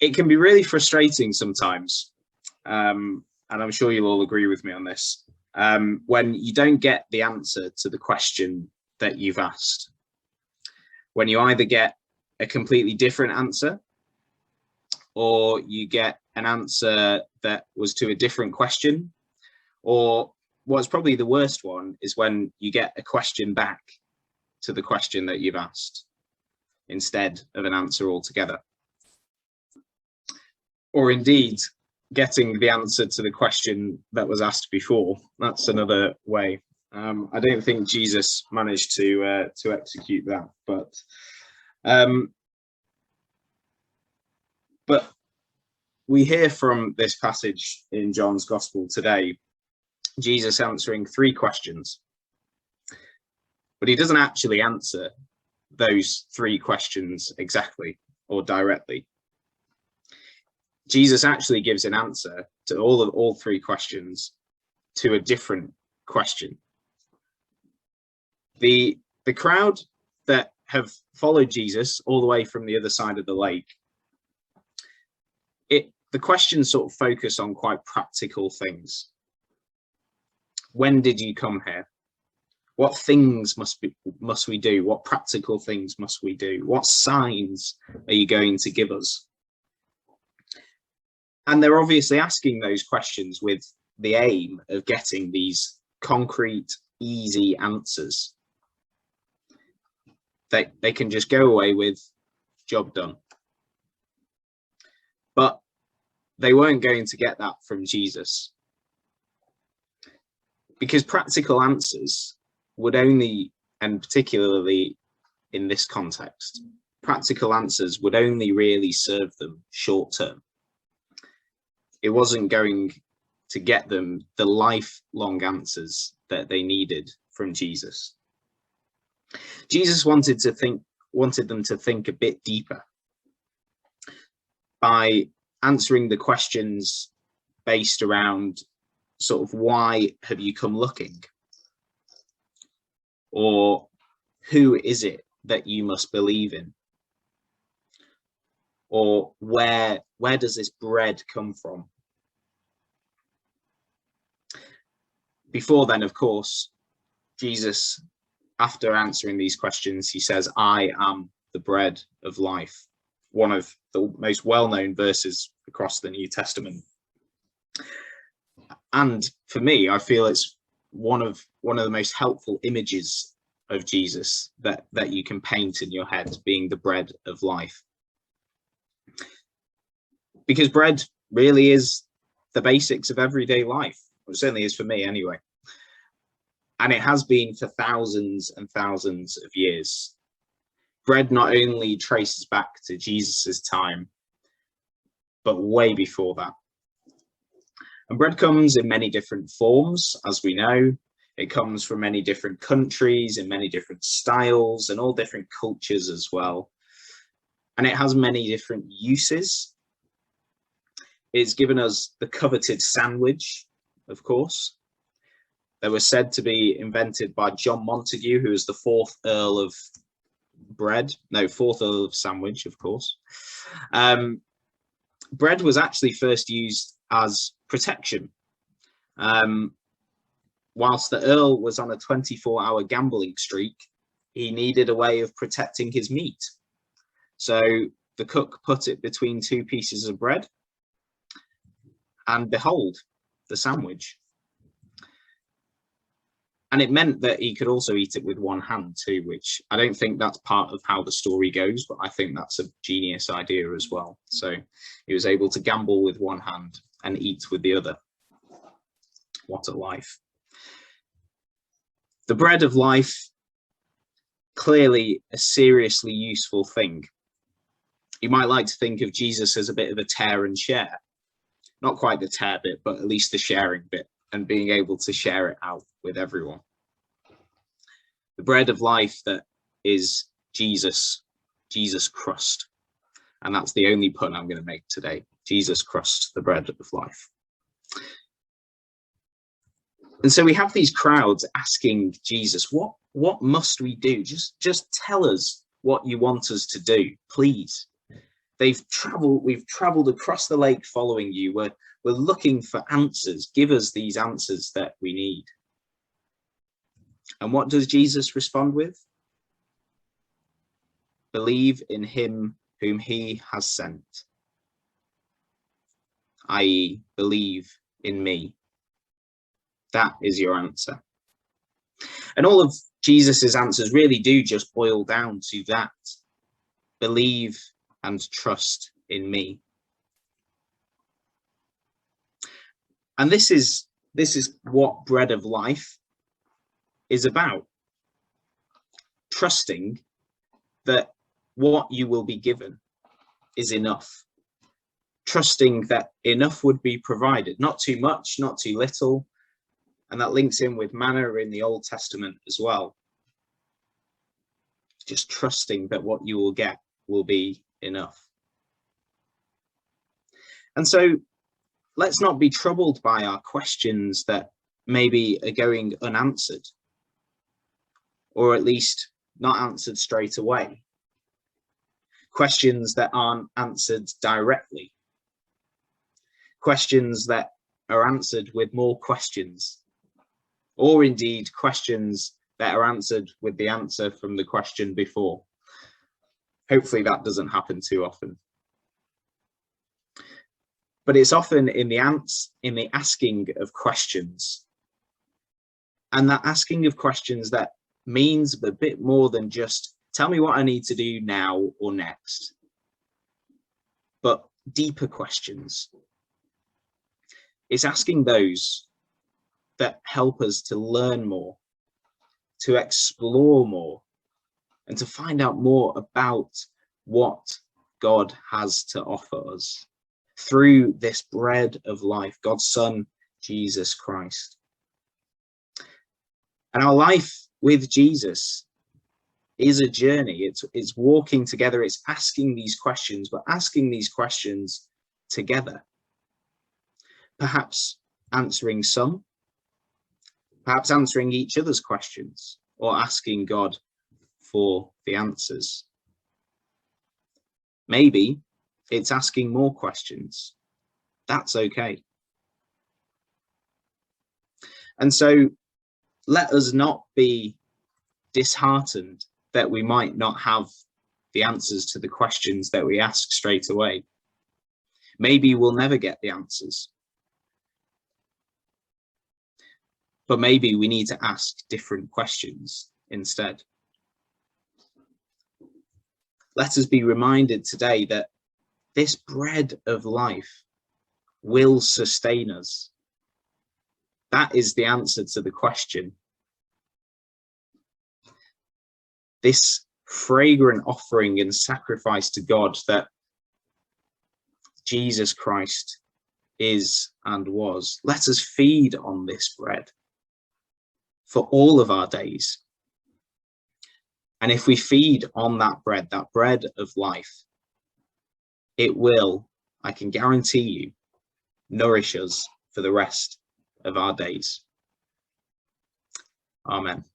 it can be really frustrating sometimes, and I'm sure you'll all agree with me on this, when you don't get the answer to the question that you've asked. When you either get a completely different answer, or you get an answer that was to a different question, or what's probably the worst one is when you get a question back to the question that you've asked instead of an answer altogether. Or indeed, getting the answer to the question that was asked before. That's another way. I don't think Jesus managed to execute that, but we hear from this passage in John's Gospel today, Jesus answering 3 questions, but he doesn't actually answer those 3 questions exactly or directly. Jesus actually gives an answer to all 3 questions to a different question. The crowd that have followed Jesus all the way from the other side of the lake, the questions sort of focus on quite practical things. When did you come here? What things must we do? What practical things must we do? What signs are you going to give us? And they're obviously asking those questions with the aim of getting these concrete, easy answers that they can just go away with, job done. But they weren't going to get that from Jesus, because practical answers would only, and particularly in this context, practical answers would only really serve them short term. It wasn't going to get them the lifelong answers that they needed from Jesus. Jesus wanted them to think a bit deeper by answering the questions based around sort of, why have you come looking? Or who is it that you must believe in? Or where does this bread come from? Before then, of course, Jesus, after answering these questions, he says, I am the bread of life. One of the most well-known verses across the New Testament. And for me, I feel it's one of the most helpful images of Jesus that you can paint in your head, being the bread of life. Because bread really is the basics of everyday life. Well, it certainly is for me anyway. And it has been for thousands and thousands of years. Bread not only traces back to Jesus's time, but way before that. And bread comes in many different forms, as we know. It comes from many different countries, in many different styles, and all different cultures as well. And it has many different uses. It's given us the coveted sandwich, of course. They were said to be invented by John Montagu, who was the 4th Earl of Sandwich, of course. Bread was actually first used as protection. Whilst the Earl was on a 24-hour gambling streak, he needed a way of protecting his meat. So the cook put it between 2 pieces of bread, and behold, the sandwich. And it meant that he could also eat it with one hand too, which I don't think that's part of how the story goes, but I think that's a genius idea as well. So he was able to gamble with one hand and eat with the other. What a life. The bread of life, clearly a seriously useful thing. You might like to think of Jesus as a bit of a tear and share. Not quite the tear bit, but at least the sharing bit, and being able to share it out with everyone. The bread of life that is Jesus crust. And that's the only pun I'm going to make today. Jesus crust, the bread of life. And so we have these crowds asking Jesus, what must we do? Just tell us what you want us to do, please. we've traveled across the lake following you. We're looking for answers. Give us these answers that we need. And what does Jesus respond with? Believe in him whom he has sent, i.e., believe in me. That is your answer. And all of Jesus's answers really do just boil down to that. Believe and trust in me. And this is what bread of life is about. Trusting that what you will be given is enough. Trusting that enough would be provided, not too much, not too little. And that links in with manna in the Old Testament as well. Just trusting that what you will get will be enough. And so let's not be troubled by our questions that maybe are going unanswered, or at least not answered straight away. Questions that aren't answered directly. Questions that are answered with more questions. Or indeed questions that are answered with the answer from the question before. Hopefully that doesn't happen too often. But it's often in the asking of questions. And that asking of questions that means a bit more than just tell me what I need to do now or next, but deeper questions. It's asking those that help us to learn more, to explore more, and to find out more about what God has to offer us through this bread of life, God's Son, Jesus Christ. And our life with Jesus is a journey. It's walking together. It's asking these questions, but asking these questions together. Perhaps answering some, perhaps answering each other's questions, or asking God for the answers. Maybe it's asking more questions. That's okay. And so let us not be disheartened that we might not have the answers to the questions that we ask straight away. Maybe we'll never get the answers. But maybe we need to ask different questions instead. Let us be reminded today that this bread of life will sustain us. That is the answer to the question. This fragrant offering and sacrifice to God that Jesus Christ is and was. Let us feed on this bread for all of our days. And if we feed on that bread of life, it will, I can guarantee you, nourish us for the rest of our days. Amen.